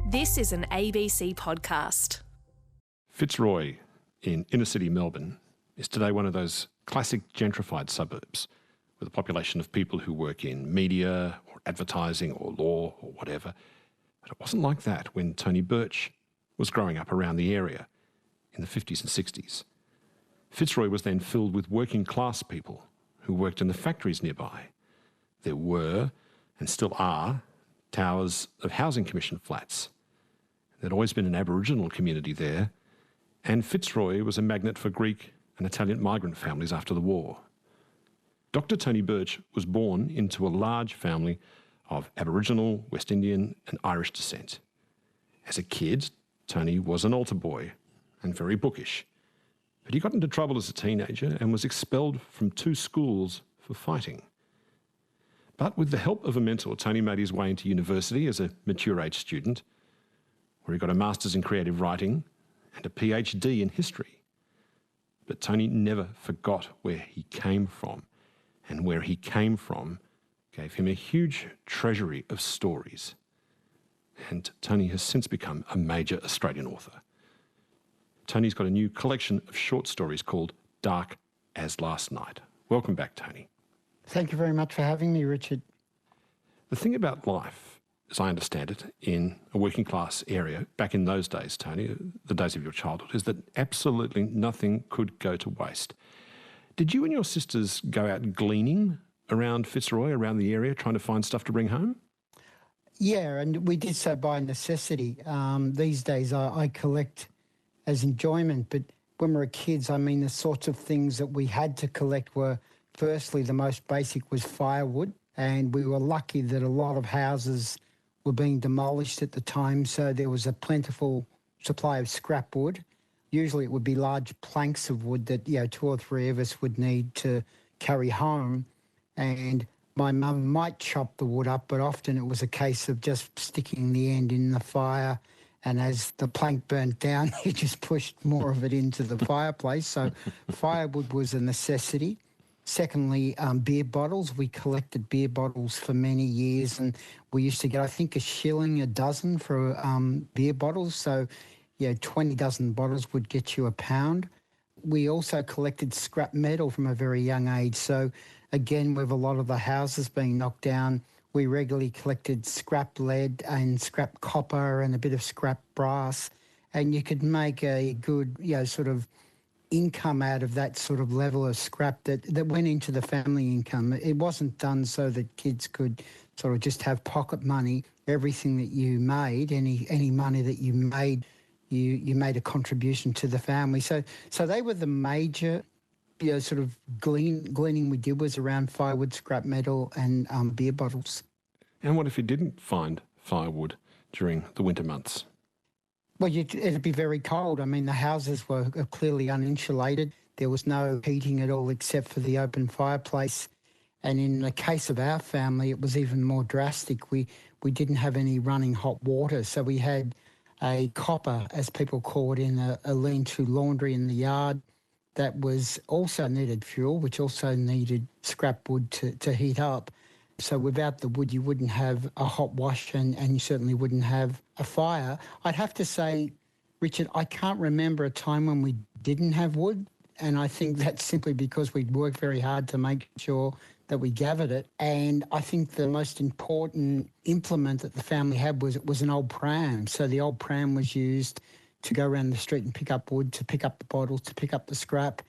This is an ABC podcast. Fitzroy in inner city Melbourne is today one of those classic gentrified suburbs with a population of people who work in media or advertising or law or whatever. But it wasn't like that when Tony Birch was growing up around the area in the 50s and 60s. Fitzroy was then filled with working class people who worked in the factories nearby. There were, and still are, towers of housing commission flats. There'd always been an Aboriginal community there, and Fitzroy was a magnet for Greek and Italian migrant families after the war. Dr. Tony Birch was born into a large family of Aboriginal, West Indian and Irish descent. As a kid, Tony was an altar boy and very bookish. But he got into trouble as a teenager and was expelled from 2 schools for fighting. But with the help of a mentor, Tony made his way into university as a mature-age student, where he got a master's in creative writing and a PhD in history. But Tony never forgot where he came from, and where he came from gave him a huge treasury of stories. And Tony has since become a major Australian author. Tony's got a new collection of short stories called Dark as Last Night. Welcome back, Tony. Thank you very much for having me, Richard. The thing about life, as I understand it, in a working class area, back in those days, Tony, the days of your childhood, is that absolutely nothing could go to waste. Did you and your sisters go out gleaning around Fitzroy, around the area, trying to find stuff to bring home? Yeah, and we did so by necessity. These days I collect as enjoyment, but when we were kids, I mean, the sorts of things that we had to collect were, firstly, the most basic was firewood, and we were lucky that a lot of houses were being demolished at the time, so there was a plentiful supply of scrap wood. Usually it would be large planks of wood that, 2 or 3 of us would need to carry home, and my mum might chop the wood up, but often it was a case of just sticking the end in the fire, and as the plank burnt down, you just pushed more of it into the fireplace. So firewood was a necessity. Secondly, beer bottles. We collected beer bottles for many years, and we used to get, I think, $1 a dozen for beer bottles. So, 20 dozen bottles would get you £1. We also collected scrap metal from a very young age. So, again, with a lot of the houses being knocked down, we regularly collected scrap lead and scrap copper and a bit of scrap brass, and you could make a good, sort of income out of that sort of level of scrap that went into the family income. It wasn't done so that kids could sort of just have pocket money. Everything that you made, any money that you made, you made a contribution to the family. So they were the major, sort of gleaning we did was around firewood, scrap metal and beer bottles. And what if you didn't find firewood during the winter months? Well, it'd be very cold. I mean, the houses were clearly uninsulated. There was no heating at all except for the open fireplace. And in the case of our family, it was even more drastic. We didn't have any running hot water, so we had a copper, as people call it, in a lean-to laundry in the yard that was also needed fuel, which also needed scrap wood to heat up. So without the wood, you wouldn't have a hot wash and you certainly wouldn't have a fire. I'd have to say, Richard, I can't remember a time when we didn't have wood, and I think that's simply because we'd worked very hard to make sure that we gathered it. And I think the most important implement that the family had was an old pram. So the old pram was used to go around the street and pick up wood, to pick up the bottles, to pick up the scrap,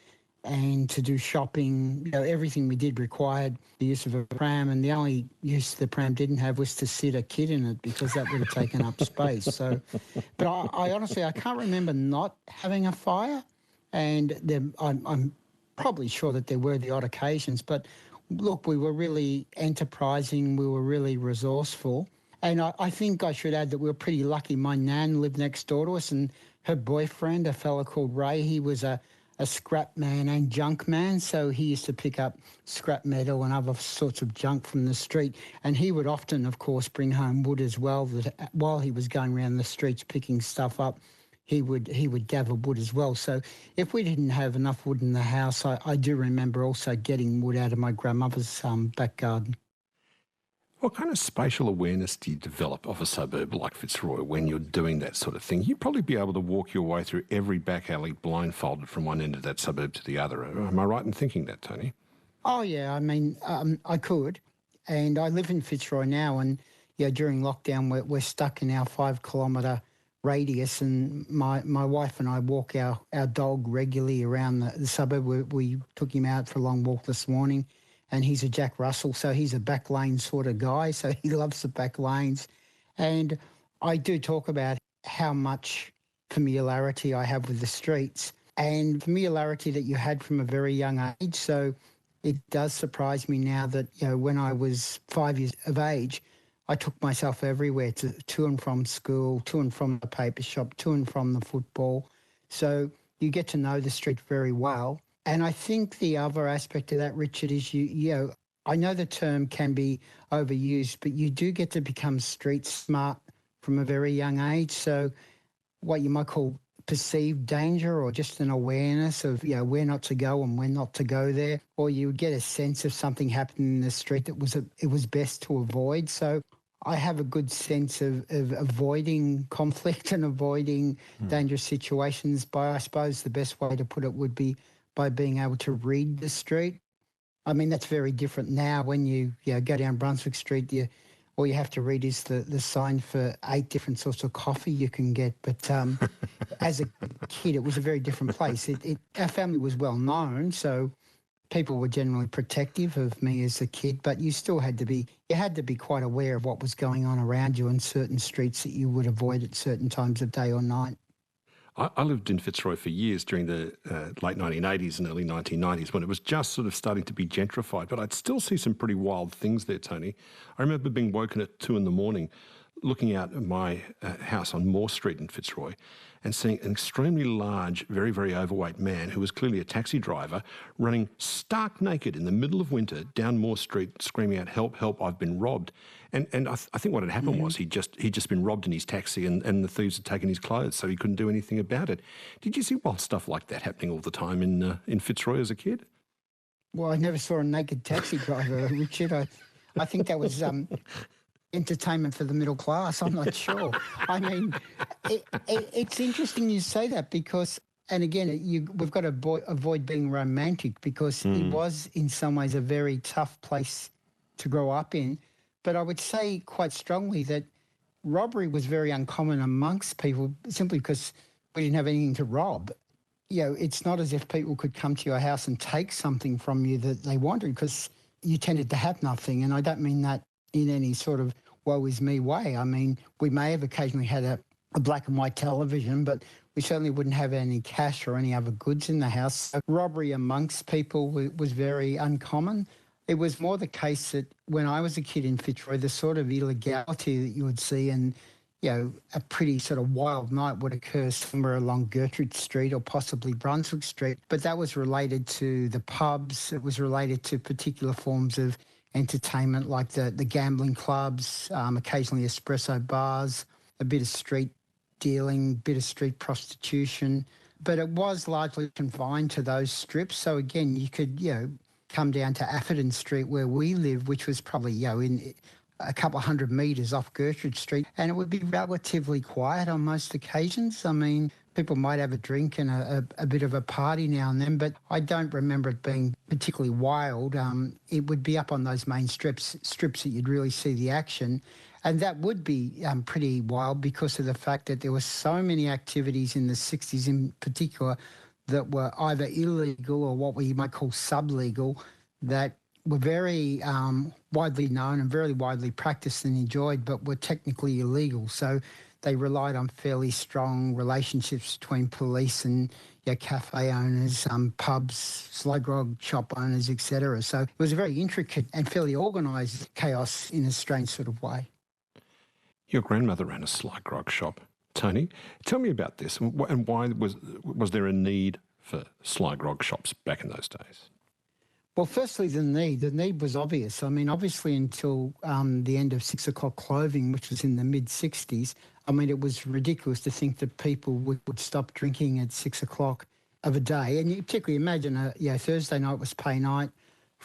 and to do shopping. Everything we did required the use of a pram, and the only use the pram didn't have was to sit a kid in it, because that would have taken up space. So, but I honestly, I can't remember not having a fire, and I'm probably sure that there were the odd occasions, but look, we were really enterprising, we were really resourceful. And I think I should add that we were pretty lucky. My nan lived next door to us, and her boyfriend, a fellow called Ray, he was a scrap man and junk man, so he used to pick up scrap metal and other sorts of junk from the street, and he would often, of course, bring home wood as well. That while he was going around the streets picking stuff up, he would gather wood as well. So if we didn't have enough wood in the house, I do remember also getting wood out of my grandmother's back garden. What kind of spatial awareness do you develop of a suburb like Fitzroy when you're doing that sort of thing? You'd probably be able to walk your way through every back alley blindfolded from one end of that suburb to the other. Am I right in thinking that, Tony? Oh, yeah, I mean, I could. And I live in Fitzroy now, and during lockdown, we're stuck in our 5 kilometre radius, and my wife and I walk our dog regularly around the suburb. We took him out for a long walk this morning, and he's a Jack Russell, so he's a back lane sort of guy, so he loves the back lanes. And I do talk about how much familiarity I have with the streets and familiarity that you had from a very young age. So it does surprise me now that, when I was 5 years of age, I took myself everywhere to and from school, to and from the paper shop, to and from the football. So you get to know the street very well. And I think the other aspect of that, Richard, is I know the term can be overused, but you do get to become street smart from a very young age. So what you might call perceived danger, or just an awareness of where not to go and when not to go there, or you would get a sense of something happening in the street that it was best to avoid. So I have a good sense of avoiding conflict and avoiding dangerous situations by, I suppose the best way to put it would be by being able to read the street. I mean, that's very different now. When you go down Brunswick Street, all you have to read is the sign for 8 different sorts of coffee you can get. But as a kid, it was a very different place. Our family was well known, so people were generally protective of me as a kid, but you still had to be quite aware of what was going on around you in certain streets that you would avoid at certain times of day or night. I lived in Fitzroy for years during the late 1980s and early 1990s when it was just sort of starting to be gentrified, but I'd still see some pretty wild things there, Tony. I remember being woken at 2 a.m, looking out at my house on Moore Street in Fitzroy and seeing an extremely large, very, very overweight man who was clearly a taxi driver running stark naked in the middle of winter down Moore Street screaming out, "Help, help, I've been robbed." And I think what had happened was he'd just been robbed in his taxi and the thieves had taken his clothes, so he couldn't do anything about it. Did you see wild stuff like that happening all the time in Fitzroy as a kid? Well, I never saw a naked taxi driver, Richard. I think that was entertainment for the middle class. I'm not sure. I mean, it's interesting you say that because, and again, we've got to avoid being romantic because it was in some ways a very tough place to grow up in. But I would say quite strongly that robbery was very uncommon amongst people simply because we didn't have anything to rob. It's not as if people could come to your house and take something from you that they wanted because you tended to have nothing. And I don't mean that in any sort of woe is me way. I mean, we may have occasionally had a black and white television, but we certainly wouldn't have any cash or any other goods in the house. So robbery amongst people was very uncommon. It was more the case that when I was a kid in Fitzroy, the sort of illegality that you would see and, a pretty sort of wild night would occur somewhere along Gertrude Street or possibly Brunswick Street. But that was related to the pubs. It was related to particular forms of entertainment like the gambling clubs, occasionally espresso bars, a bit of street dealing, a bit of street prostitution. But it was largely confined to those strips. So again, you could, come down to Atherton Street where we live, which was probably, in a couple of 100 metres off Gertrude Street, and it would be relatively quiet on most occasions. I mean, people might have a drink and a bit of a party now and then, but I don't remember it being particularly wild. It would be up on those main strips that you'd really see the action. And that would be pretty wild because of the fact that there were so many activities in the 60s in particular that were either illegal or what we might call sublegal that were very widely known and very widely practiced and enjoyed, but were technically illegal. So they relied on fairly strong relationships between police and cafe owners, pubs, slow grog shop owners, etc. So it was a very intricate and fairly organised chaos in a strange sort of way. Your grandmother ran a sly grog shop. Tony, tell me about this and why was there a need for sly grog shops back in those days? Well, firstly, the need was obvious. I mean, obviously until the end of 6 o'clock clothing, which was in the mid-60s, I mean, it was ridiculous to think that people would stop drinking at 6 o'clock of a day. And you particularly imagine, Thursday night was pay night,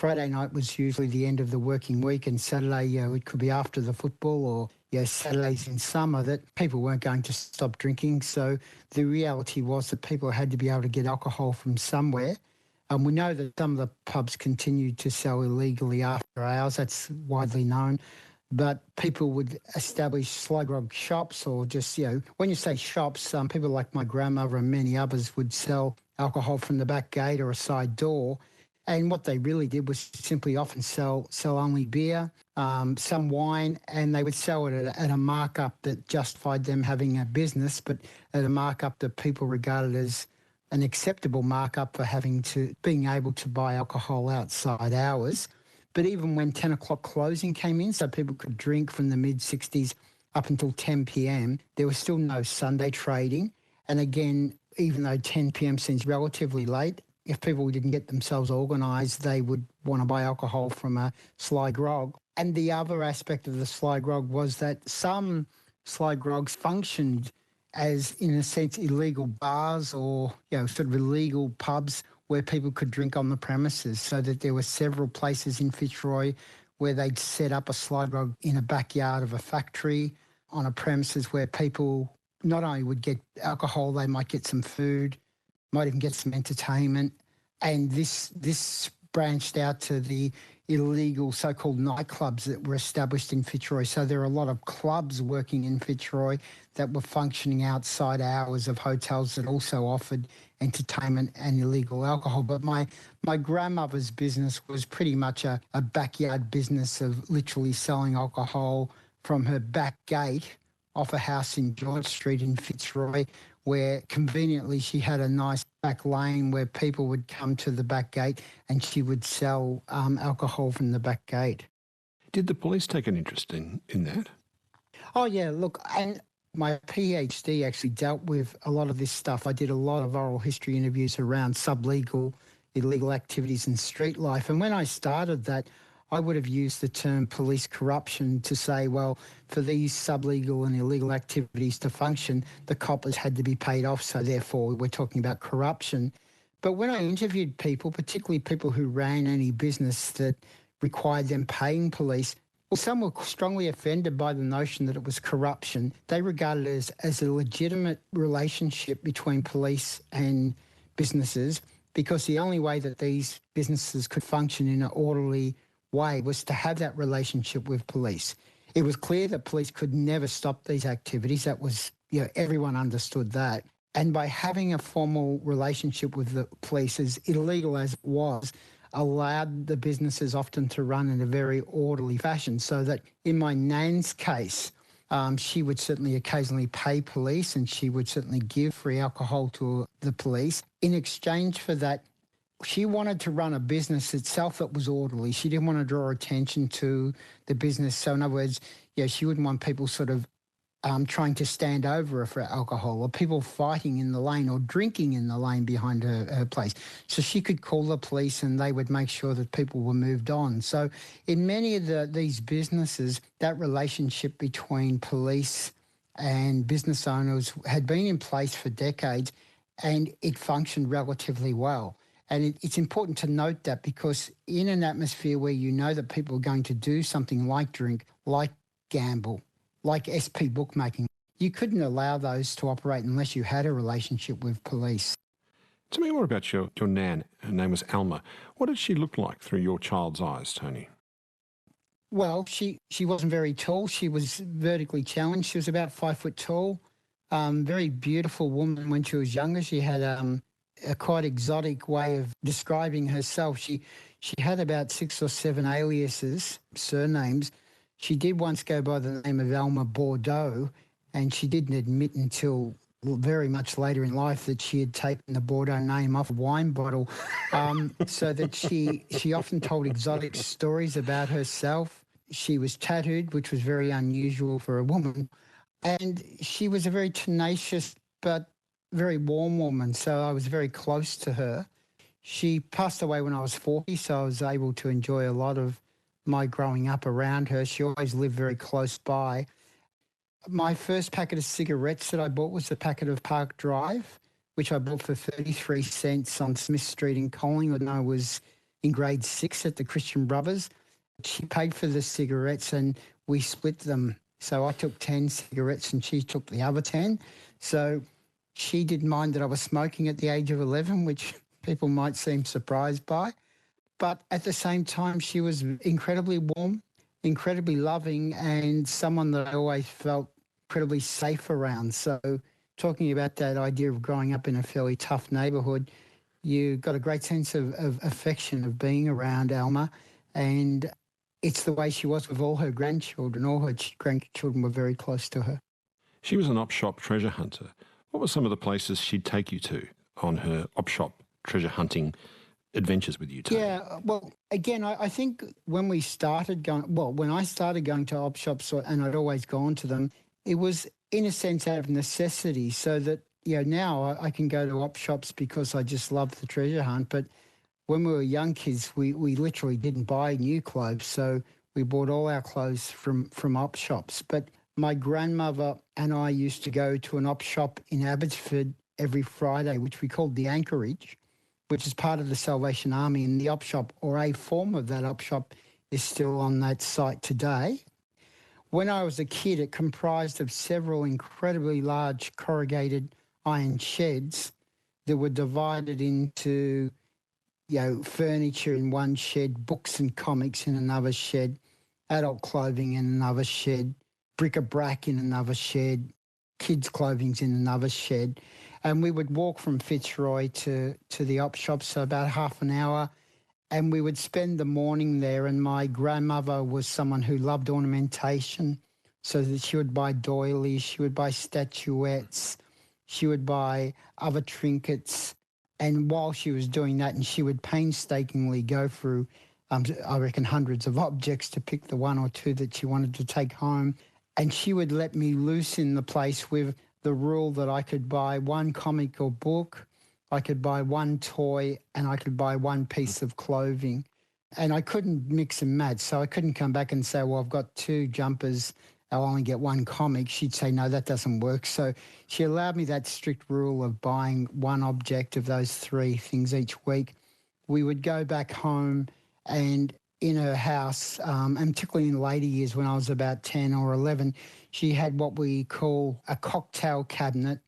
Friday night was usually the end of the working week, and Saturday, it could be after the football or Saturdays in summer, that people weren't going to stop drinking. So the reality was that people had to be able to get alcohol from somewhere. And we know that some of the pubs continued to sell illegally after hours. That's widely known. But people would establish sly grog shops, or just, when you say shops, people like my grandmother and many others would sell alcohol from the back gate or a side door. And what they really did was simply often sell only beer, some wine, and they would sell it at a markup that justified them having a business, but at a markup that people regarded as an acceptable markup for being able to buy alcohol outside hours. But even when 10 o'clock closing came in, so people could drink from the mid-60s up until 10 p.m, there was still no Sunday trading. And again, even though 10 p.m. seems relatively late, if people didn't get themselves organised, they would want to buy alcohol from a sly grog. And the other aspect of the sly grog was that some sly grogs functioned as, in a sense, illegal bars or, sort of illegal pubs where people could drink on the premises, so that there were several places in Fitzroy where they'd set up a sly grog in a backyard of a factory on a premises where people not only would get alcohol, they might get some food, might even get some entertainment. And this branched out to the illegal so-called nightclubs that were established in Fitzroy. So there are a lot of clubs working in Fitzroy that were functioning outside hours of hotels that also offered entertainment and illegal alcohol. But my grandmother's business was pretty much a backyard business of literally selling alcohol from her back gate off a house in George Street in Fitzroy, where conveniently she had a nice back lane where people would come to the back gate and she would sell alcohol from the back gate. Did the police take an interest in that? Oh, yeah, look, and my PhD actually dealt with a lot of this stuff. I did a lot of oral history interviews around sublegal, illegal activities and street life. And when I started that, I would have used the term police corruption to say, well, for these sublegal and illegal activities to function, the coppers had to be paid off, so therefore we're talking about corruption. But when I interviewed people, particularly people who ran any business that required them paying police, well, some were strongly offended by the notion that it was corruption. They regarded it as a legitimate relationship between police and businesses, because the only way that these businesses could function in an orderly way was to have that relationship with police. It was clear that police could never stop these activities. That was, everyone understood that. And by having a formal relationship with the police, as illegal as it was, allowed the businesses often to run in a very orderly fashion. So that in my nan's case, she would certainly occasionally pay police, and she would certainly give free alcohol to the police. In exchange for that, she wanted to run a business itself that was orderly. She didn't want to draw attention to the business. So in other words, she wouldn't want people sort of trying to stand over her for alcohol, or people fighting in the lane or drinking in the lane behind her place. So she could call the police and they would make sure that people were moved on. So in many of these businesses, that relationship between police and business owners had been in place for decades, and it functioned relatively well. And it's important to note that, because in an atmosphere where you know that people are going to do something like drink, like gamble, like SP bookmaking, you couldn't allow those to operate unless you had a relationship with police. Tell me more about your nan. Her name was Alma. What did she look like through your child's eyes, Tony? Well, she wasn't very tall. She was vertically challenged. She was about 5 foot tall. Very beautiful woman when she was younger. She had a quite exotic way of describing herself. She had about 6 or 7 aliases, surnames. She did once go by the name of Alma Bordeaux, and she didn't admit until very much later in life that she had taken the Bordeaux name off a wine bottle. So that she often told exotic stories about herself. She was tattooed, which was very unusual for a woman. And she was a very tenacious but very warm woman, so I was very close to her. She passed away when I was 40, so I was able to enjoy a lot of my growing up around her. She always lived very close by. My first packet of cigarettes that I bought was a packet of Park Drive, which I bought for 33 cents on Smith Street in Collingwood, and I was in grade 6 at the Christian Brothers. She paid for the cigarettes and we split them. So I took 10 cigarettes and she took the other 10. So she didn't mind that I was smoking at the age of 11, which people might seem surprised by. But at the same time, she was incredibly warm, incredibly loving, and someone that I always felt incredibly safe around. So talking about that idea of growing up in a fairly tough neighbourhood, you got a great sense of affection of being around Alma, and it's the way she was with all her grandchildren. All her grandchildren were very close to her. She was an op-shop treasure hunter. What were some of the places she'd take you to on her op-shop treasure hunting adventures with you, Tony? Yeah, well, again, I think when I started going to op shops, and I'd always gone to them, it was in a sense out of necessity, so that, now I can go to op shops because I just love the treasure hunt. But when we were young kids, we literally didn't buy new clothes, so we bought all our clothes from op shops. But my grandmother and I used to go to an op shop in Abbotsford every Friday, which we called the Anchorage, which is part of the Salvation Army, and the op shop, or a form of that op shop, is still on that site today. When I was a kid, it comprised of several incredibly large corrugated iron sheds that were divided into, furniture in one shed, books and comics in another shed, adult clothing in another shed, bric-a-brac in another shed, kids' clothing's in another shed. And we would walk from Fitzroy to the op shop, so about half an hour, and we would spend the morning there. And my grandmother was someone who loved ornamentation, so that she would buy doilies, she would buy statuettes, she would buy other trinkets. And while she was doing that, and she would painstakingly go through, I reckon, hundreds of objects to pick the one or two that she wanted to take home. And she would let me loose in the place with the rule that I could buy one comic or book, I could buy one toy, and I could buy one piece of clothing. And I couldn't mix and match, so I couldn't come back and say, well, I've got 2 jumpers, I'll only get 1 comic. She'd say, no, that doesn't work. So she allowed me that strict rule of buying one object of those 3 things each week. We would go back home, and in her house, and particularly in later years when I was about 10 or 11, she had what we call a cocktail cabinet.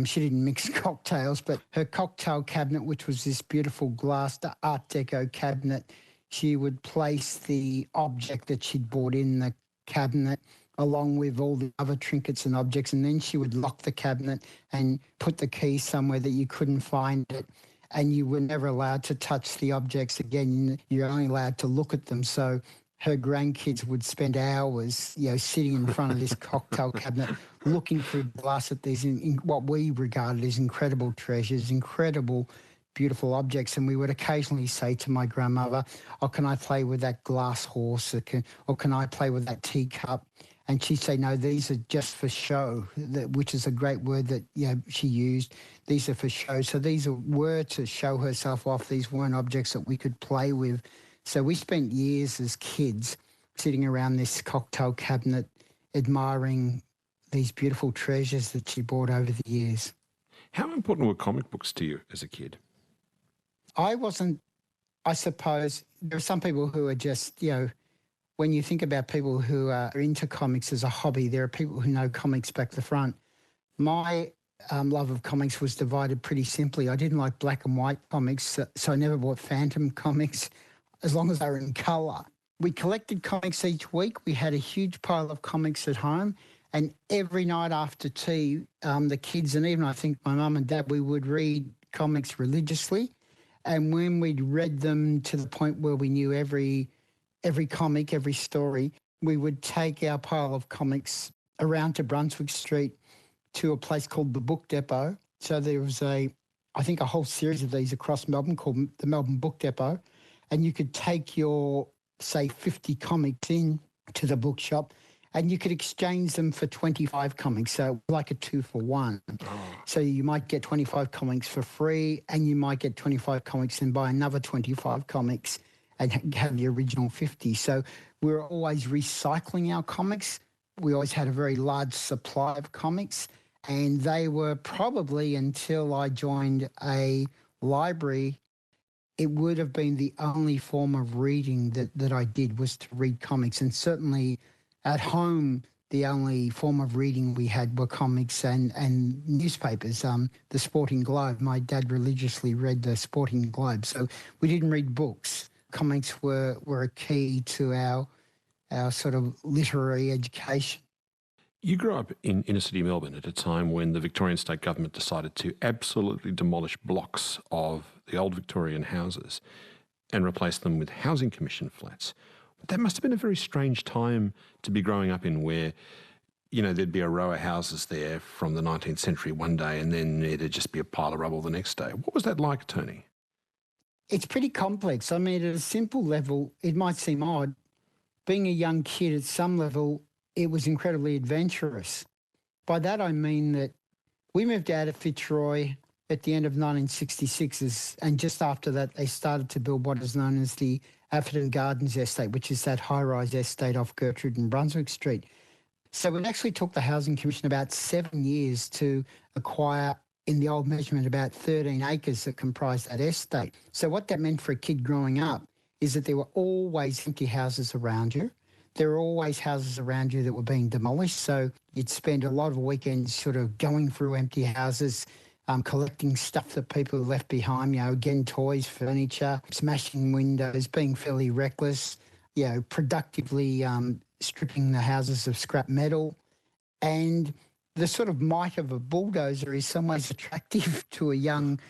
She didn't mix cocktails, but her cocktail cabinet, which was this beautiful glass Art Deco cabinet, she would place the object that she'd bought in the cabinet along with all the other trinkets and objects, and then she would lock the cabinet and put the key somewhere that you couldn't find it. And you were never allowed to touch the objects again. You're only allowed to look at them. So her grandkids would spend hours, sitting in front of this cocktail cabinet, looking through glass at these what we regarded as incredible treasures, incredible, beautiful objects. And we would occasionally say to my grandmother, oh, can I play with that glass horse? Or can I play with that teacup? And she'd say, no, these are just for show, which is a great word that she used. These are for show. So these were to show herself off. These weren't objects that we could play with. So we spent years as kids sitting around this cocktail cabinet admiring these beautiful treasures that she bought over the years. How important were comic books to you as a kid? I suppose there are some people who are just, when you think about people who are into comics as a hobby, there are people who know comics back to front. My love of comics was divided pretty simply. I didn't like black and white comics, so I never bought Phantom comics as long as they were in colour. We collected comics each week. We had a huge pile of comics at home, and every night after tea, the kids, and even I think my mum and dad, we would read comics religiously. And when we'd read them to the point where we knew every comic, every story, we would take our pile of comics around to Brunswick Street to a place called the Book Depot. So there was I think a whole series of these across Melbourne called the Melbourne Book Depot, and you could take your, say, 50 comics in to the bookshop and you could exchange them for 25 comics, so like a 2-for-1. So you might get 25 comics for free and you might get 25 comics and buy another 25 comics and have the original 50. So we were always recycling our comics. We always had a very large supply of comics, and they were probably, until I joined a library it would have been the only form of reading that I did was to read comics. And certainly at home, the only form of reading we had were comics and newspapers. The Sporting Globe, my dad religiously read the Sporting Globe. So we didn't read books. Comics were a key to our sort of literary education. You grew up in inner city Melbourne at a time when the Victorian state government decided to absolutely demolish blocks of the old Victorian houses and replace them with housing commission flats. That must have been a very strange time to be growing up in, where, you know, there'd be a row of houses there from the 19th century one day and then it'd just be a pile of rubble the next day. What was that like, Tony? It's pretty complex. I mean, at a simple level, it might seem odd. Being a young kid, at some level, it was incredibly adventurous. By that I mean that we moved out of Fitzroy at the end of 1966, and just after that they started to build what is known as the Atherton Gardens estate, which is that high-rise estate off Gertrude and Brunswick Street. So it actually took the Housing Commission about 7 years to acquire, in the old measurement, about 13 acres that comprised that estate. So what that meant for a kid growing up is that there were always empty houses around you. There were always houses around you that were being demolished. So you'd spend a lot of weekends sort of going through empty houses, collecting stuff that people left behind, again, toys, furniture, smashing windows, being fairly reckless, productively stripping the houses of scrap metal. And the sort of might of a bulldozer is some ways attractive to a young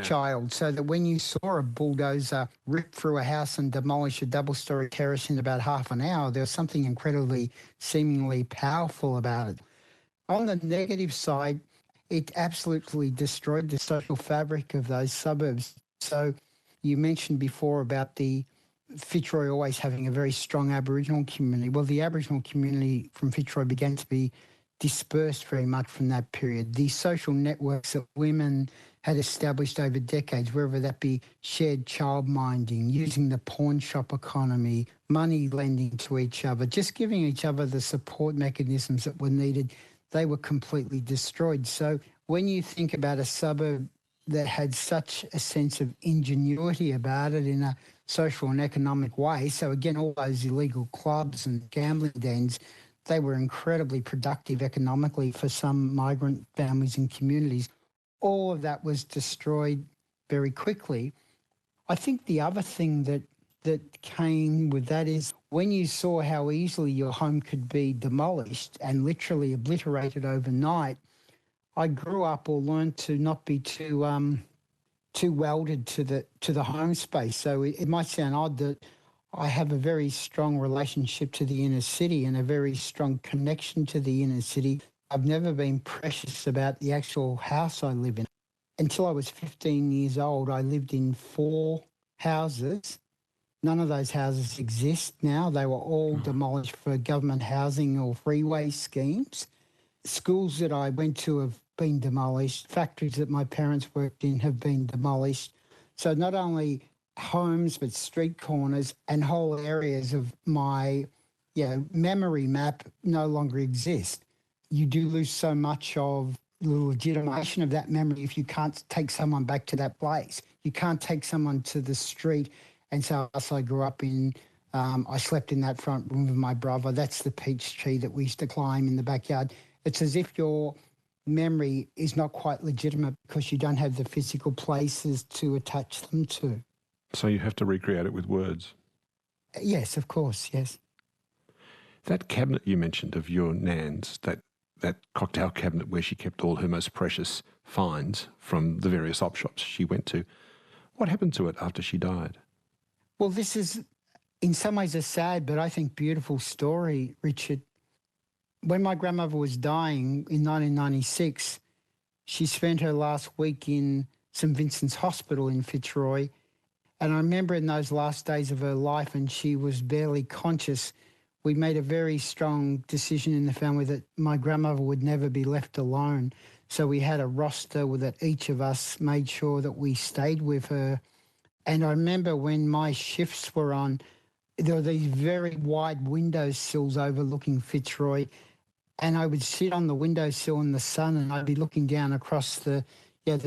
child, so that when you saw a bulldozer rip through a house and demolish a double-storey terrace in about half an hour, there was something incredibly, seemingly powerful about it. On the negative side, it absolutely destroyed the social fabric of those suburbs. So you mentioned before about the Fitzroy always having a very strong Aboriginal community. Well, the Aboriginal community from Fitzroy began to be dispersed very much from that period. The social networks that women had established over decades, whether that be shared childminding, using the pawn shop economy, money lending to each other, just giving each other the support mechanisms that were needed, they were completely destroyed. So when you think about a suburb that had such a sense of ingenuity about it in a social and economic way, so again, all those illegal clubs and gambling dens, they were incredibly productive economically for some migrant families and communities. All of that was destroyed very quickly. I think the other thing that came with that is when you saw how easily your home could be demolished and literally obliterated overnight, I grew up or learned to not be too welded to the home space. So it might sound odd that I have a very strong relationship to the inner city and a very strong connection to the inner city. I've never been precious about the actual house I live in. Until I was 15 years old, I lived in 4 houses. None of those houses exist now. They were all demolished for government housing or freeway schemes. Schools that I went to have been demolished. Factories that my parents worked in have been demolished. So not only homes, but street corners and whole areas of my memory map no longer exist. You do lose so much of the legitimation of that memory if you can't take someone back to that place. You can't take someone to the street and say, I grew up in, I slept in that front room with my brother. That's the peach tree that we used to climb in the backyard. It's as if your memory is not quite legitimate because you don't have the physical places to attach them to. So you have to recreate it with words? Yes, of course, yes. That cabinet you mentioned of your nan's, that cocktail cabinet where she kept all her most precious finds from the various op shops she went to, what happened to it after she died? Well, this is in some ways a sad but I think beautiful story, Richard. When my grandmother was dying in 1996, she spent her last week in St Vincent's Hospital in Fitzroy. And I remember in those last days of her life, and she was barely conscious, we made a very strong decision in the family that my grandmother would never be left alone. So we had a roster that each of us made sure that we stayed with her. And I remember when my shifts were on, there were these very wide windowsills overlooking Fitzroy, and I would sit on the windowsill in the sun and I'd be looking down across the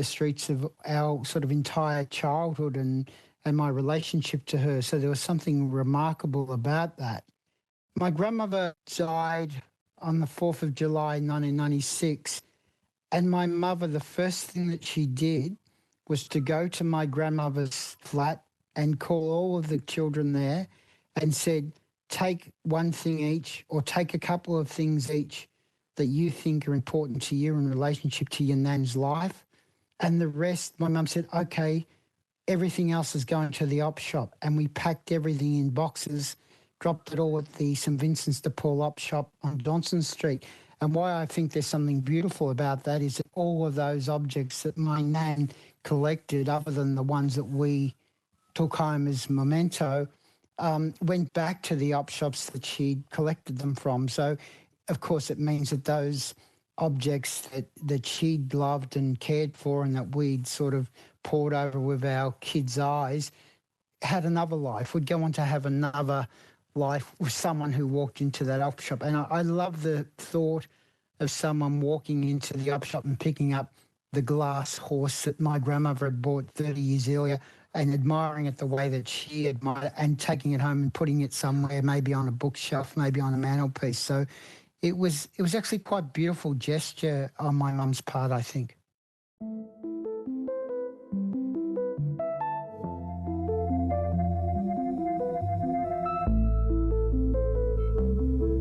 streets of our sort of entire childhood and and my relationship to her. So there was something remarkable about that. My grandmother died on the 4th of July, 1996. And my mother, the first thing that she did was to go to my grandmother's flat and call all of the children there and said, take one thing each or take a couple of things each that you think are important to you in relationship to your nan's life. And the rest, my mum said, okay, everything else is going to the op shop. And we packed everything in boxes, dropped it all at the St Vincent's de Paul op shop on Johnson Street. And why I think there's something beautiful about that is that all of those objects that my nan collected, other than the ones that we took home as memento, went back to the op shops that she'd collected them from. So, of course, it means that those objects that she'd loved and cared for and that we'd sort of poured over with our kids' eyes had another life, would go on to have another life with someone who walked into that op shop. And I love the thought of someone walking into the op shop and picking up the glass horse that my grandmother had bought 30 years earlier and admiring it the way that she admired it and taking it home and putting it somewhere, maybe on a bookshelf, maybe on a mantelpiece. So it was actually quite a beautiful gesture on my mum's part, I think.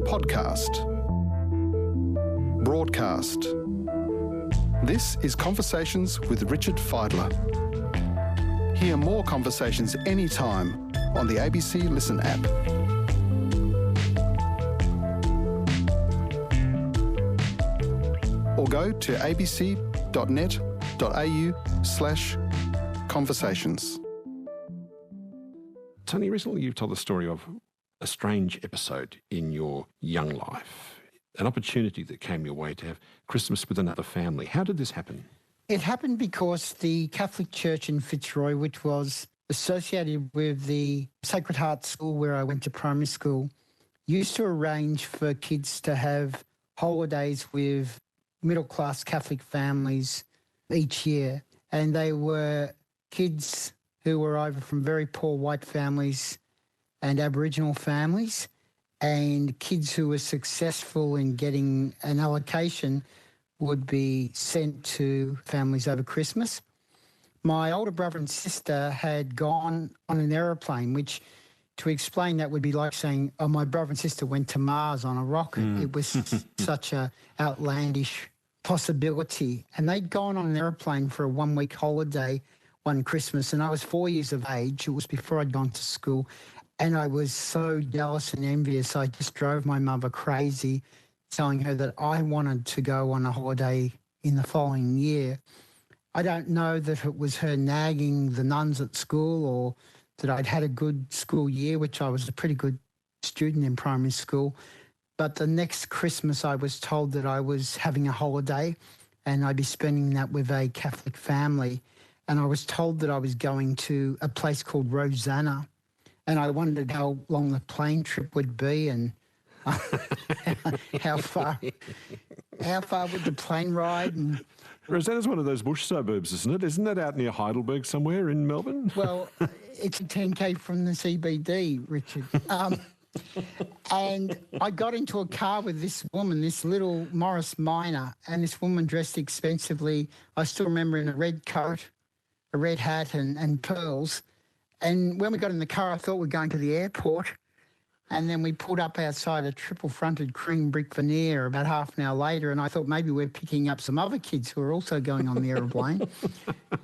Podcast. Broadcast. This is Conversations with Richard Feidler. Hear more conversations anytime on the ABC Listen app. Or go to abc.net.au/conversations. Tony, recently you've told the story of a strange episode in your young life, an opportunity that came your way to have Christmas with another family. How did this happen? It happened because the Catholic Church in Fitzroy, which was associated with the Sacred Heart School where I went to primary school, used to arrange for kids to have holidays with middle-class Catholic families each year. And they were kids who were either from very poor white families and Aboriginal families, and kids who were successful in getting an allocation would be sent to families over Christmas. My older brother and sister had gone on an aeroplane, which, to explain that, would be like saying, oh, my brother and sister went to Mars on a rocket. It was such a outlandish possibility. And they'd gone on an aeroplane for a one-week holiday one Christmas, and I was 4 years of age. It was before I'd gone to school. And I was so jealous and envious, I just drove my mother crazy, telling her that I wanted to go on a holiday in the following year. I don't know that it was her nagging the nuns at school or that I'd had a good school year, which I was a pretty good student in primary school. But the next Christmas I was told that I was having a holiday and I'd be spending that with a Catholic family. And I was told that I was going to a place called Rosanna. And I wondered how long the plane trip would be and how far would the plane ride. And Rosanna's one of those bush suburbs, isn't it? Isn't that out near Heidelberg somewhere in Melbourne? Well, it's 10K from the CBD, Richard. And I got into a car with this woman, this little Morris Minor, and this woman dressed expensively. I still remember, in a red coat, a red hat and pearls. And when we got in the car, I thought we were going to the airport. And then we pulled up outside a triple-fronted cream brick veneer about half an hour later, and I thought maybe we're picking up some other kids who are also going on the aeroplane.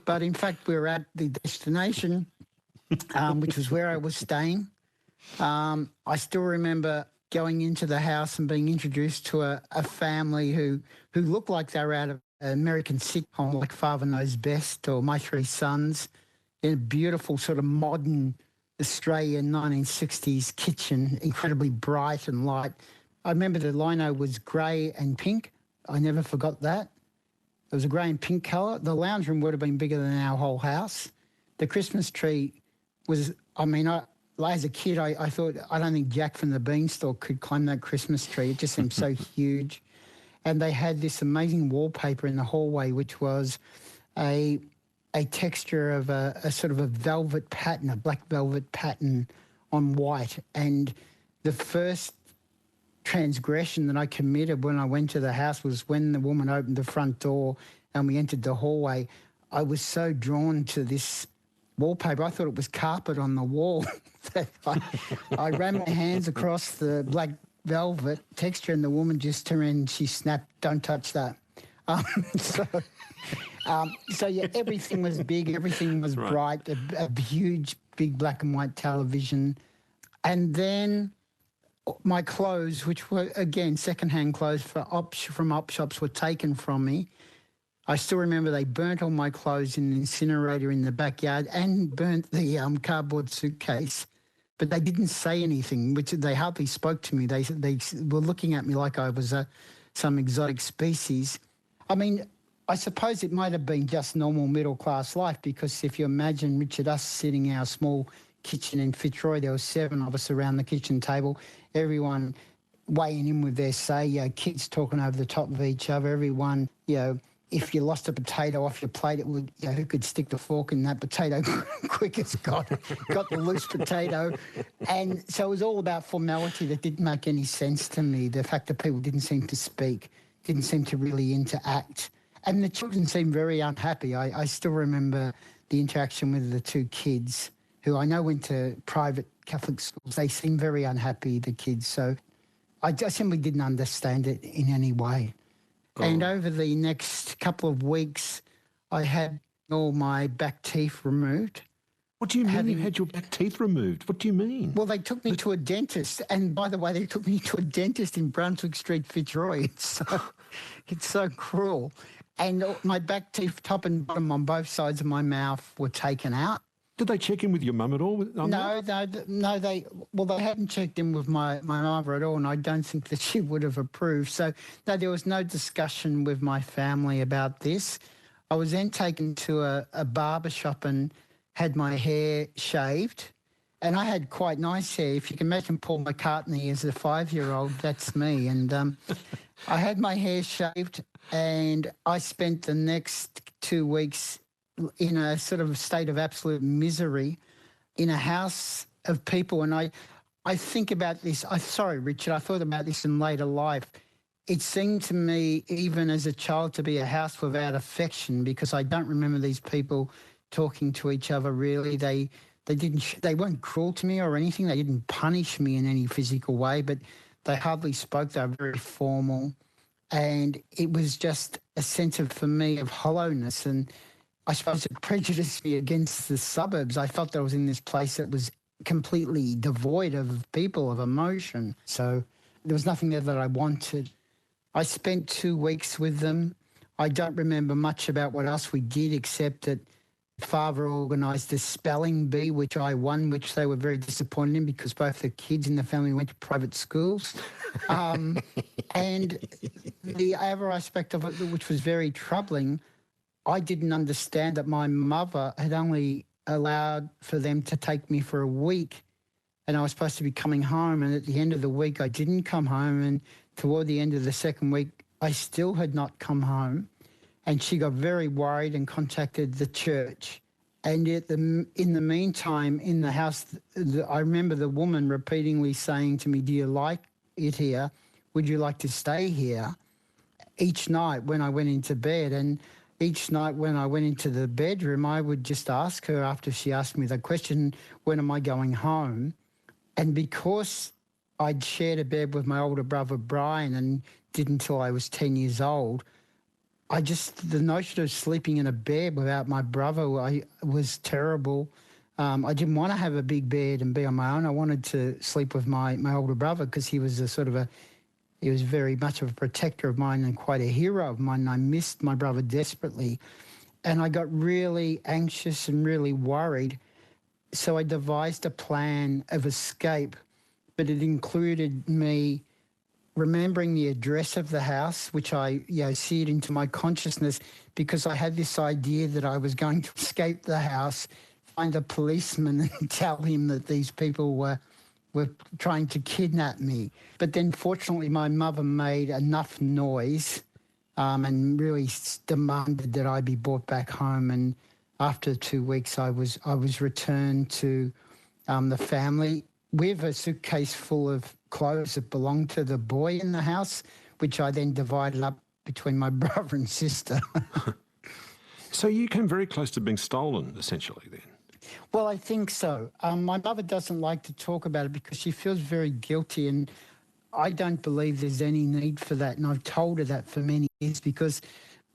But in fact, we were at the destination, which was where I was staying. I still remember going into the house and being introduced to a family who looked like they were out of an American sitcom like Father Knows Best or My Three Sons, in a beautiful sort of modern Australian 1960s kitchen, incredibly bright and light. I remember the lino was grey and pink. I never forgot that. It was a grey and pink colour. The lounge room would have been bigger than our whole house. The Christmas tree was, as a kid, I thought, I don't think Jack from the Beanstalk could climb that Christmas tree. It just seemed so huge. And they had this amazing wallpaper in the hallway, which was a a texture of a sort of a velvet pattern, a black velvet pattern on white. And the first transgression that I committed when I went to the house was when the woman opened the front door and we entered the hallway. I was so drawn to this wallpaper. I thought it was carpet on the wall. That I ran my hands across the black velvet texture and the woman just turned and she snapped, "Don't touch that." So yeah, everything was big, everything was bright, a huge, big black and white television. And then my clothes, which were, again, second-hand clothes from op shops, were taken from me. I still remember they burnt all my clothes in an incinerator in the backyard and burnt the cardboard suitcase. But they didn't say anything, which they hardly spoke to me. They were looking at me like I was some exotic species. I mean, I suppose it might have been just normal middle-class life, because if you imagine, Richard, us sitting in our small kitchen in Fitzroy, there were 7 of us around the kitchen table, everyone weighing in with their say, kids talking over the top of each other, everyone, if you lost a potato off your plate, it would, who could stick the fork in that potato quickest got the loose potato. And so it was all about formality that didn't make any sense to me. The fact that people didn't seem to speak, didn't seem to really interact. And the children seemed very unhappy. I still remember the interaction with the 2 kids, who I know went to private Catholic schools. They seemed very unhappy, the kids. So I simply didn't understand it in any way. Oh. And over the next couple of weeks, I had all my back teeth removed. What do you mean you had your back teeth removed? What do you mean? Well, they took me to a dentist. And by the way, they took me to a dentist in Brunswick Street, Fitzroy. It's so cruel. And my back teeth, top and bottom on both sides of my mouth, were taken out. Did they check in with your mum at all? No, they hadn't checked in with my mother at all, and I don't think that she would have approved. So, no, there was no discussion with my family about this. I was then taken to a barber shop and had my hair shaved, and I had quite nice hair. If you can imagine Paul McCartney as a 5-year-old, that's me. And I had my hair shaved, and I spent the next 2 weeks in a sort of state of absolute misery in a house of people. And I think about this. Sorry, Richard, I thought about this in later life. It seemed to me, even as a child, to be a house without affection, because I don't remember these people talking to each other really. They weren't cruel to me or anything. They didn't punish me in any physical way, but they hardly spoke. They were very formal. And it was just a sense for me of hollowness. And I suppose it prejudiced me against the suburbs. I felt that I was in this place that was completely devoid of people, of emotion. So there was nothing there that I wanted. I spent 2 weeks with them. I don't remember much about what else we did, except that father organised a spelling bee, which I won, which they were very disappointed in, because both the kids in the family went to private schools. And the other aspect of it, which was very troubling, I didn't understand that my mother had only allowed for them to take me for a week, and I was supposed to be coming home. And at the end of the week, I didn't come home. And toward the end of the second week, I still had not come home. And she got very worried and contacted the church. And in the meantime, in the house, I remember the woman repeatedly saying to me, "Do you like it here? Would you like to stay here?" Each night when I went into bed. And each night when I went into the bedroom, I would just ask her, after she asked me the question, "When am I going home?" And because I'd shared a bed with my older brother, Brian, and did until I was 10 years old, the notion of sleeping in a bed without my brother was terrible. I didn't want to have a big bed and be on my own. I wanted to sleep with my older brother, because he was he was very much of a protector of mine and quite a hero of mine. And I missed my brother desperately. And I got really anxious and really worried. So I devised a plan of escape, but it included me remembering the address of the house, which I seared into my consciousness, because I had this idea that I was going to escape the house, find a policeman and tell him that these people were trying to kidnap me. But then fortunately my mother made enough noise and really demanded that I be brought back home. And after 2 weeks, I was returned to the family with a suitcase full of clothes that belonged to the boy in the house, which I then divided up between my brother and sister. So you came very close to being stolen, essentially, then? Well, I think so. My mother doesn't like to talk about it because she feels very guilty, and I don't believe there's any need for that. And I've told her that for many years, because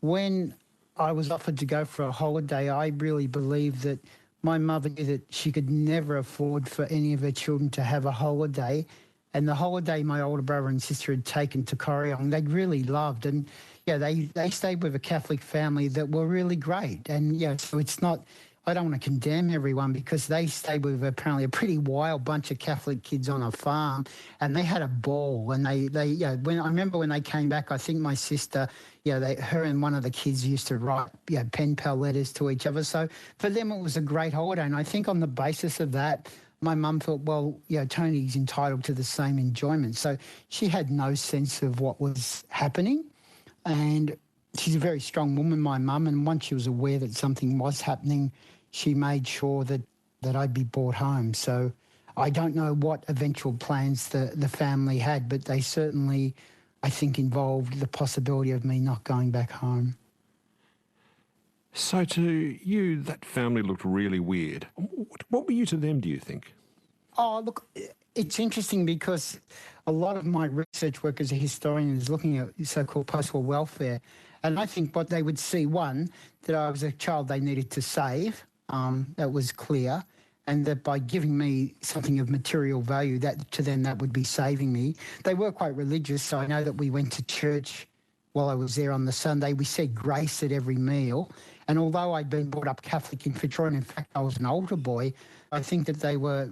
when I was offered to go for a holiday, I really believed that my mother knew that she could never afford for any of her children to have a holiday. And the holiday my older brother and sister had taken to Corryong, they'd really loved. And, yeah, they stayed with a Catholic family that were really great. And, yeah, so it's not... I don't want to condemn everyone, because they stayed with apparently a pretty wild bunch of Catholic kids on a farm, and they had a ball. And when I remember when they came back, I think my sister, her and one of the kids used to write, pen pal letters to each other. So for them, it was a great holiday. And I think on the basis of that, my mum thought, well, Tony's entitled to the same enjoyment. So she had no sense of what was happening. And she's a very strong woman, my mum, and once she was aware that something was happening, she made sure that I'd be brought home. So I don't know what eventual plans the family had, but they certainly, I think, involved the possibility of me not going back home. So to you, that family looked really weird. What were you to them, do you think? Oh, look, it's interesting because a lot of my research work as a historian is looking at so-called post-war welfare. And I think what they would see, one, that I was a child they needed to save. That was clear, and that by giving me something of material value, that to them that would be saving me. They were quite religious, so I know that we went to church while I was there on the Sunday. We said grace at every meal, and although I'd been brought up Catholic in Fitzroy, and in fact I was an altar boy, I think that they were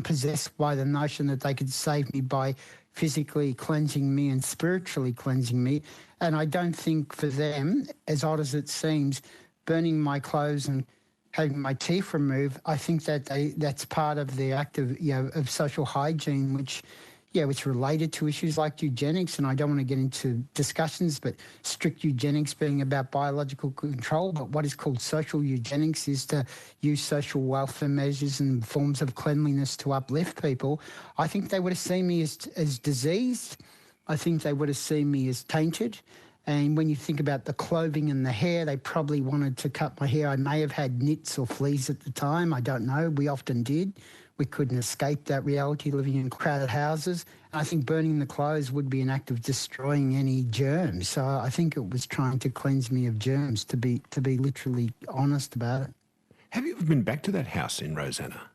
possessed by the notion that they could save me by physically cleansing me and spiritually cleansing me. And I don't think for them, as odd as it seems, burning my clothes and having my teeth removed, I think that that's part of the act of, of social hygiene, which related to issues like eugenics. And I don't want to get into discussions, but strict eugenics being about biological control. But what is called social eugenics is to use social welfare measures and forms of cleanliness to uplift people. I think they would have seen me as diseased. I think they would have seen me as tainted. And when you think about the clothing and the hair, they probably wanted to cut my hair. I may have had nits or fleas at the time. I don't know. We often did. We couldn't escape that reality living in crowded houses. And I think burning the clothes would be an act of destroying any germs. So I think it was trying to cleanse me of germs, to be literally honest about it. Have you ever been back to that house in Rosanna?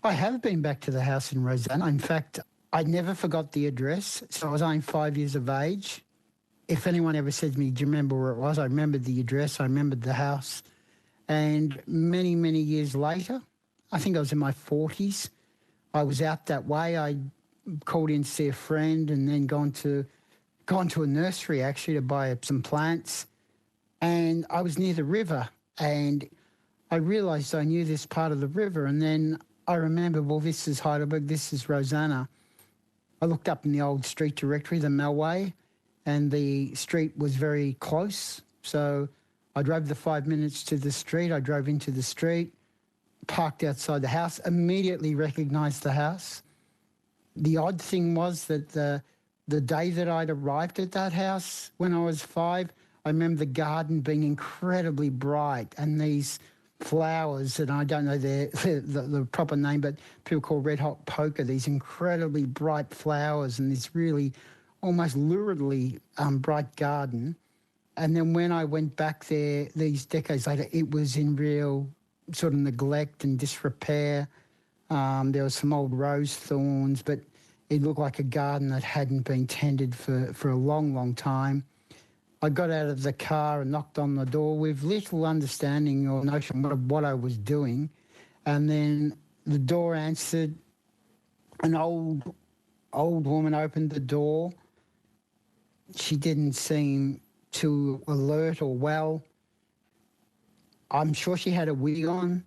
I have been back to the house in Rosanna. In fact, I never forgot the address. So I was only 5 years of age. If anyone ever said to me, do you remember where it was? I remembered the address, I remembered the house. And many, many years later, I think I was in my 40s, I was out that way. I called in to see a friend and then gone to a nursery, actually, to buy some plants. And I was near the river, and I realised I knew this part of the river. And then I remembered, well, this is Heidelberg, this is Rosanna. I looked up in the old street directory, the Melway, and the street was very close. So I drove the 5 minutes to the street. I drove into the street, parked outside the house, immediately recognised the house. The odd thing was that the day that I'd arrived at that house when I was 5, I remember the garden being incredibly bright and these flowers, and I don't know the proper name, but people call red hot poker, these incredibly bright flowers and this really almost luridly bright garden. And then when I went back there these decades later, it was in real sort of neglect and disrepair. There was some old rose thorns, but it looked like a garden that hadn't been tended for a long, long time. I got out of the car and knocked on the door with little understanding or notion of what I was doing. And then the door answered. An old woman opened the door. She didn't seem too alert or well. I'm sure she had a wig on.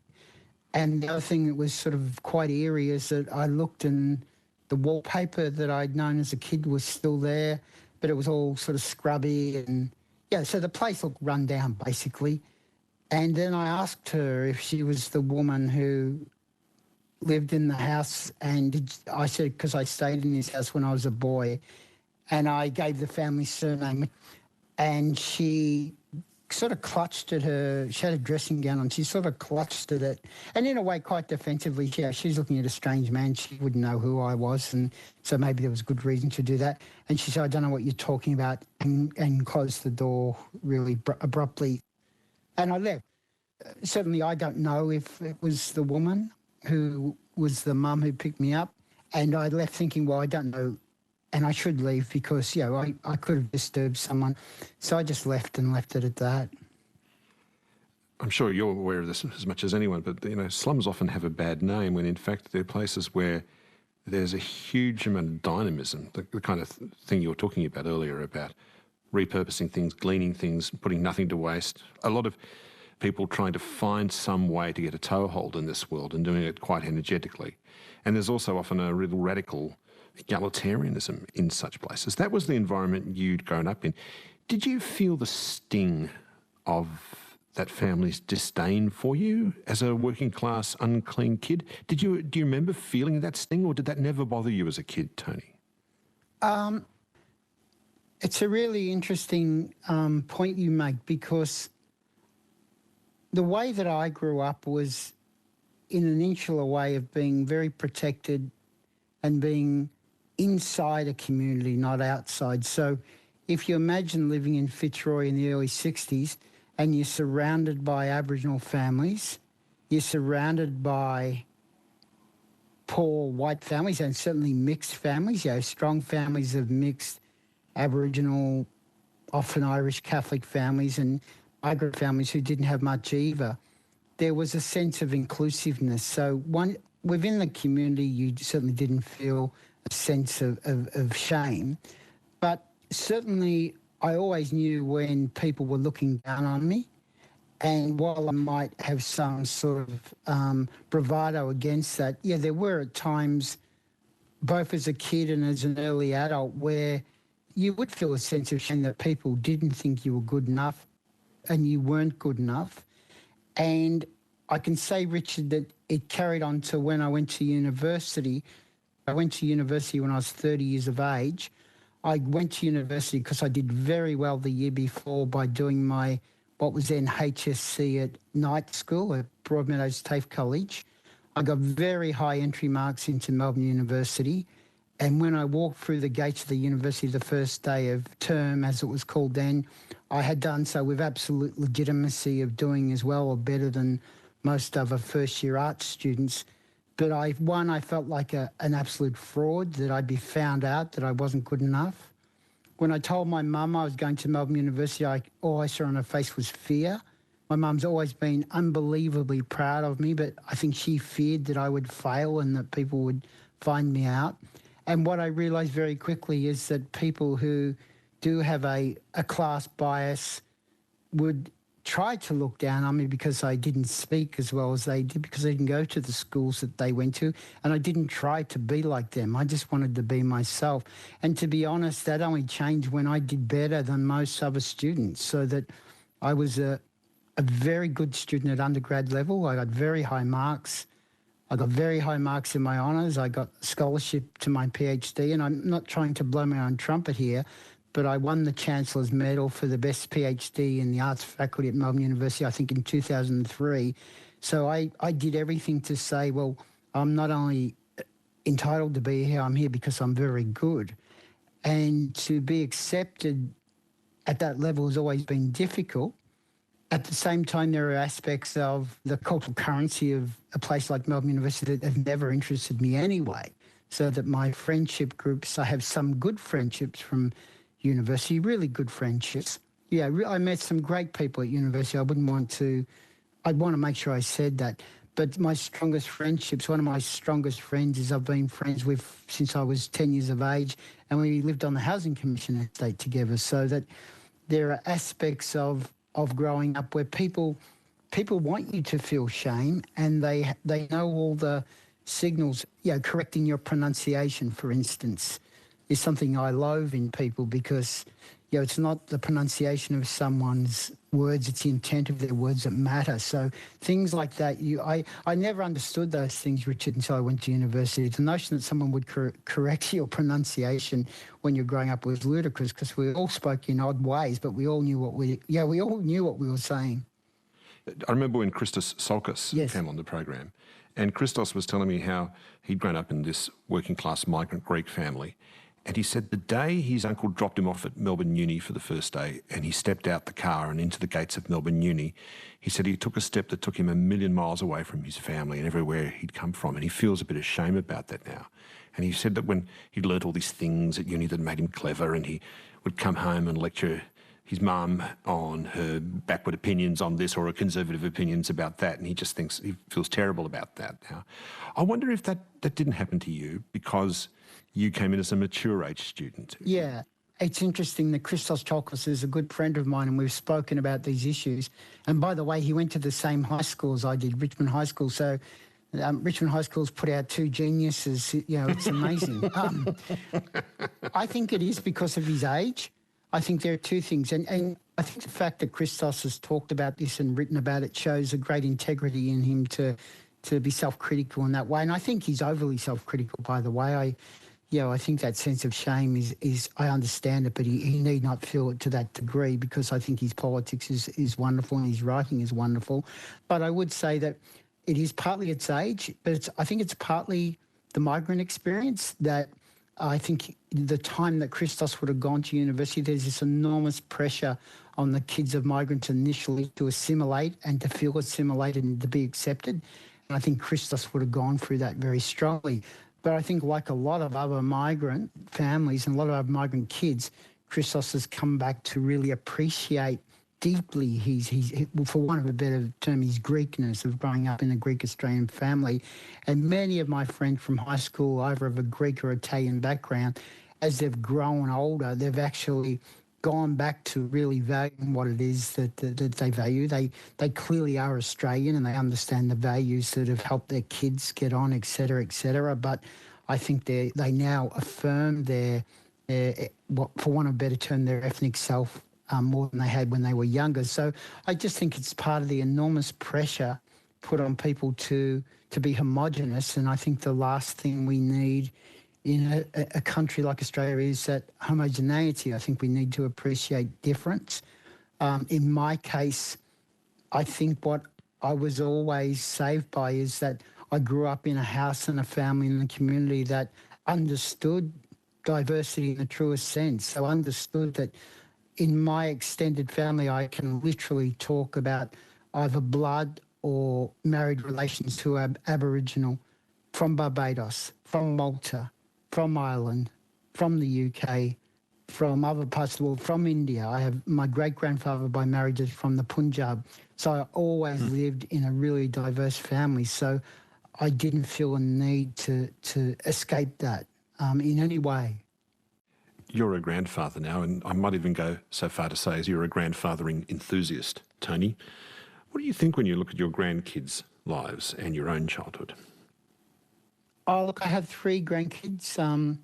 And the other thing that was sort of quite eerie is that I looked and the wallpaper that I'd known as a kid was still there, but it was all sort of scrubby and, so the place looked run down basically. And then I asked her if she was the woman who lived in the house, and I said, because I stayed in this house when I was a boy, and I gave the family surname, and she sort of clutched at her, she had a dressing gown on, she sort of clutched at it, and in a way quite defensively. Yeah, she's looking at a strange man, she wouldn't know who I was, and so maybe there was good reason to do that. And she said, I don't know what you're talking about, and closed the door really abruptly. And I left. Certainly I don't know if it was the woman who was the mum who picked me up, and I left thinking, well, I don't know, and I should leave because, I could have disturbed someone. So I just left and left it at that. I'm sure you're aware of this as much as anyone, but, slums often have a bad name when, in fact, they're places where there's a huge amount of dynamism, the kind of thing you were talking about earlier about repurposing things, gleaning things, putting nothing to waste. A lot of people trying to find some way to get a toehold in this world and doing it quite energetically. And there's also often a real radical egalitarianism in such places. That was the environment you'd grown up in. Did you feel the sting of that family's disdain for you as a working class, unclean kid? Do you remember feeling that sting, or did that never bother you as a kid, Tony? It's a really interesting point you make, because the way that I grew up was in an insular way of being very protected and being inside a community, not outside. So if you imagine living in Fitzroy in the early 60s and you're surrounded by Aboriginal families, you're surrounded by poor white families and certainly mixed families, strong families of mixed Aboriginal, often Irish Catholic families, and migrant families who didn't have much either. There was a sense of inclusiveness. So within the community, you certainly didn't feel a sense of shame. But certainly I always knew when people were looking down on me. And while I might have some sort of bravado against that, there were at times, both as a kid and as an early adult, where you would feel a sense of shame that people didn't think you were good enough and you weren't good enough. And I can say, Richard, that it carried on to when I went to university. I went to university when I was 30 years of age. I went to university because I did very well the year before by doing my, what was then HSC at night school at Broadmeadows TAFE College. I got very high entry marks into Melbourne University. And when I walked through the gates of the university the first day of term, as it was called then, I had done so with absolute legitimacy of doing as well or better than most other first-year arts students. But I felt like an absolute fraud, that I'd be found out, that I wasn't good enough. When I told my mum I was going to Melbourne University, all I saw on her face was fear. My mum's always been unbelievably proud of me, but I think she feared that I would fail and that people would find me out. And what I realised very quickly is that people who do have a class bias would try to look down on me because I didn't speak as well as they did, because I didn't go to the schools that they went to, and I didn't try to be like them. I just wanted to be myself. And to be honest, that only changed when I did better than most other students, so that I was a very good student at undergrad level. I got very high marks. I got very high marks in my honours. I got a scholarship to my PhD, and I'm not trying to blow my own trumpet here, but I won the Chancellor's Medal for the best PhD in the arts faculty at Melbourne University, I think in 2003. So I did everything to say, well, I'm not only entitled to be here, I'm here because I'm very good. And to be accepted at that level has always been difficult. At the same time, there are aspects of the cultural currency of a place like Melbourne University that have never interested me anyway. So that my friendship groups, I have some good friendships from university, really good friendships. Yeah, I met some great people at university. I'd want to make sure I said that. But my strongest friendships, one of my strongest friends is I've been friends with since I was 10 years of age, and we lived on the Housing Commission estate together. So that there are aspects of growing up where people want you to feel shame, and they know all the signals. Correcting your pronunciation, for instance, is something I loathe in people, because it's not the pronunciation of someone's words, it's the intent of their words that matter. So things like that, I never understood those things, Richard, until I went to university. The notion that someone would correct your pronunciation when you're growing up was ludicrous, because we all spoke in odd ways, but we all knew what we were saying. I remember when Christos Solkis Yes. came on the program, and Christos was telling me how he'd grown up in this working-class migrant Greek family, and he said the day his uncle dropped him off at Melbourne Uni for the first day and he stepped out the car and into the gates of Melbourne Uni, he said he took a step that took him 1,000,000 miles away from his family and everywhere he'd come from, and he feels a bit of shame about that now. And he said that when he'd learnt all these things at uni that made him clever, and he would come home and lecture his mum on her backward opinions on this or her conservative opinions about that, and he just thinks, he feels terrible about that now. I wonder if that didn't happen to you because you came in as a mature age student. Yeah, it's interesting that Christos Chalkos is a good friend of mine, and we've spoken about these issues. And by the way, he went to the same high school as I did, Richmond High School. So Richmond High School's put out two geniuses. It's amazing. I think it is because of his age. I think there are two things. And I think the fact that Christos has talked about this and written about it shows a great integrity in him to be self-critical in that way. And I think he's overly self-critical, by the way. I think that sense of shame is I understand it, but he need not feel it to that degree, because I think his politics is wonderful and his writing is wonderful. But I would say that it is partly its age, but I think it's partly the migrant experience that I think the time that Christos would have gone to university, there's this enormous pressure on the kids of migrants initially to assimilate and to feel assimilated and to be accepted. And I think Christos would have gone through that very strongly. But I think, like a lot of other migrant families and a lot of other migrant kids, Christos has come back to really appreciate deeply his, for want of a better term, his Greekness of growing up in a Greek-Australian family. And many of my friends from high school, either of a Greek or Italian background, as they've grown older, they've actually gone back to really valuing what it is that they value. They clearly are Australian and they understand the values that have helped their kids get on, et cetera. But I think they now affirm their for want of a better term, their ethnic self more than they had when they were younger. So I just think it's part of the enormous pressure put on people to be homogenous. And I think the last thing we need in a country like Australia is that homogeneity. I think we need to appreciate difference. In my case, I think what I was always saved by is that I grew up in a house and a family and a community that understood diversity in the truest sense. So understood that in my extended family, I can literally talk about either blood or married relations who are Aboriginal, from Barbados, from Malta, from Ireland, from the UK, from other parts of the world, from India. I have my great-grandfather by marriage is from the Punjab. So I always lived in a really diverse family. So I didn't feel a need to escape that in any way. You're a grandfather now, and I might even go so far to say as you're a grandfathering enthusiast, Tony. What do you think when you look at your grandkids' lives and your own childhood? Oh, look, I have 3 grandkids.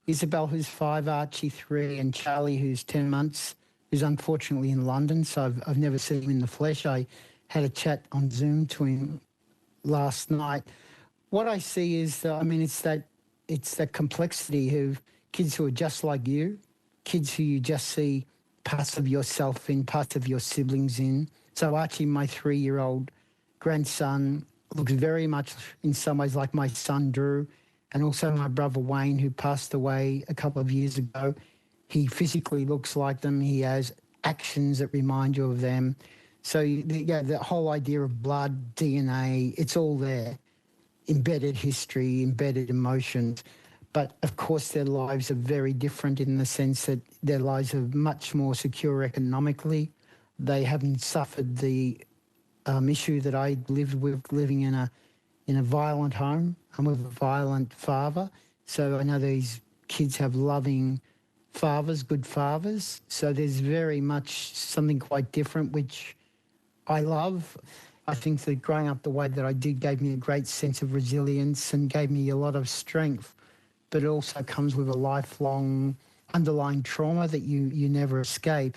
Isabel, who's 5, Archie, 3, and Charlie, who's 10 months, who's unfortunately in London, so I've never seen him in the flesh. I had a chat on Zoom to him last night. What I see is, it's that complexity of kids who are just like you, kids who you just see parts of yourself in, parts of your siblings in. So Archie, my 3-year-old grandson, looks very much in some ways like my son Drew, and also my brother Wayne, who passed away a couple of years ago. He physically looks like them. He has actions that remind you of them. So, the whole idea of blood, DNA, it's all there. Embedded history, embedded emotions. But, of course, their lives are very different in the sense that their lives are much more secure economically. They haven't suffered the issue that I lived with, living in a violent home. I'm with a violent father. So I know these kids have loving fathers, good fathers. So there's very much something quite different, which I love. I think that growing up the way that I did gave me a great sense of resilience and gave me a lot of strength, but it also comes with a lifelong underlying trauma that you never escape.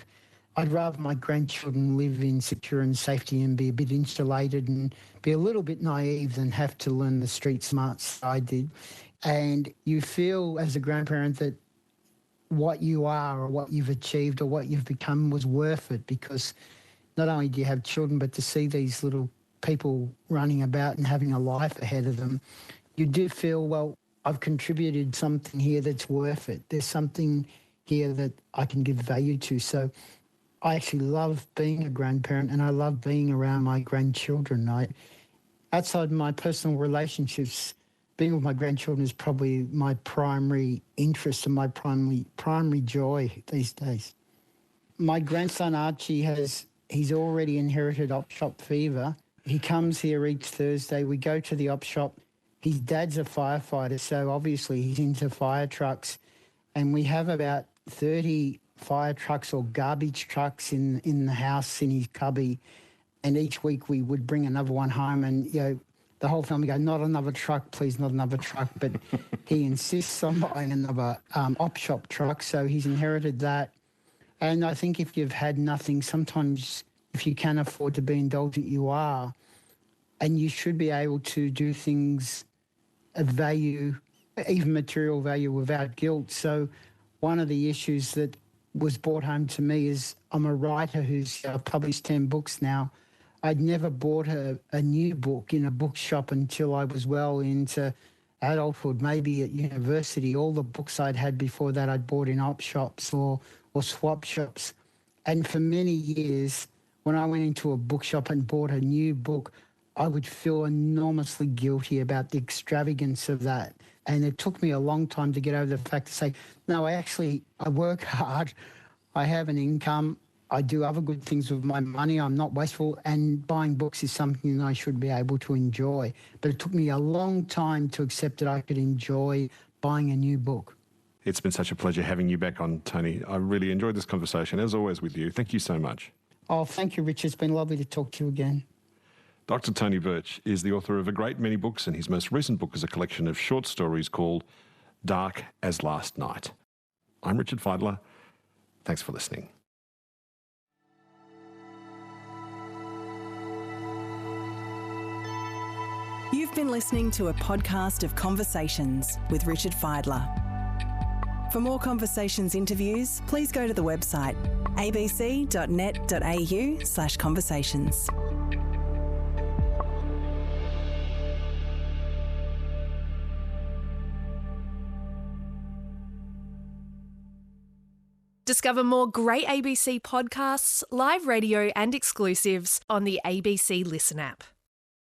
I'd rather my grandchildren live in secure and safety and be a bit insulated and be a little bit naive than have to learn the street smarts I did. And you feel as a grandparent that what you are or what you've achieved or what you've become was worth it, because not only do you have children, but to see these little people running about and having a life ahead of them, you do feel, well, I've contributed something here that's worth it. There's something here that I can give value to. So I actually love being a grandparent, and I love being around my grandchildren. Outside my personal relationships, being with my grandchildren is probably my primary interest and my primary joy these days. My grandson Archie he's already inherited op shop fever. He comes here each Thursday. We go to the op shop. His dad's a firefighter, so obviously he's into fire trucks. And we have about 30 fire trucks or garbage trucks in the house, in his cubby. And each week we would bring another one home, and, the whole family go, not another truck, please, not another truck. But he insists on buying another op shop truck, so he's inherited that. And I think if you've had nothing, sometimes if you can afford to be indulgent, you are. And you should be able to do things of value, even material value, without guilt. So one of the issues that was brought home to me is I'm a writer who's published 10 books now. I'd never bought a new book in a bookshop until I was well into adulthood, maybe at university. All the books I'd had before that I'd bought in op shops or swap shops. And for many years, when I went into a bookshop and bought a new book, I would feel enormously guilty about the extravagance of that. And it took me a long time to get over the fact to say, no, I work hard, I have an income, I do other good things with my money, I'm not wasteful, and buying books is something that I should be able to enjoy. But it took me a long time to accept that I could enjoy buying a new book. It's been such a pleasure having you back on, Tony. I really enjoyed this conversation, as always, with you. Thank you so much. Oh, thank you, Richard. It's been lovely to talk to you again. Dr. Tony Birch is the author of a great many books, and his most recent book is a collection of short stories called Dark as Last Night. I'm Richard Feidler. Thanks for listening. You've been listening to a podcast of Conversations with Richard Feidler. For more Conversations interviews, please go to the website abc.net.au/conversations. Discover more great ABC podcasts, live radio and exclusives on the ABC Listen app.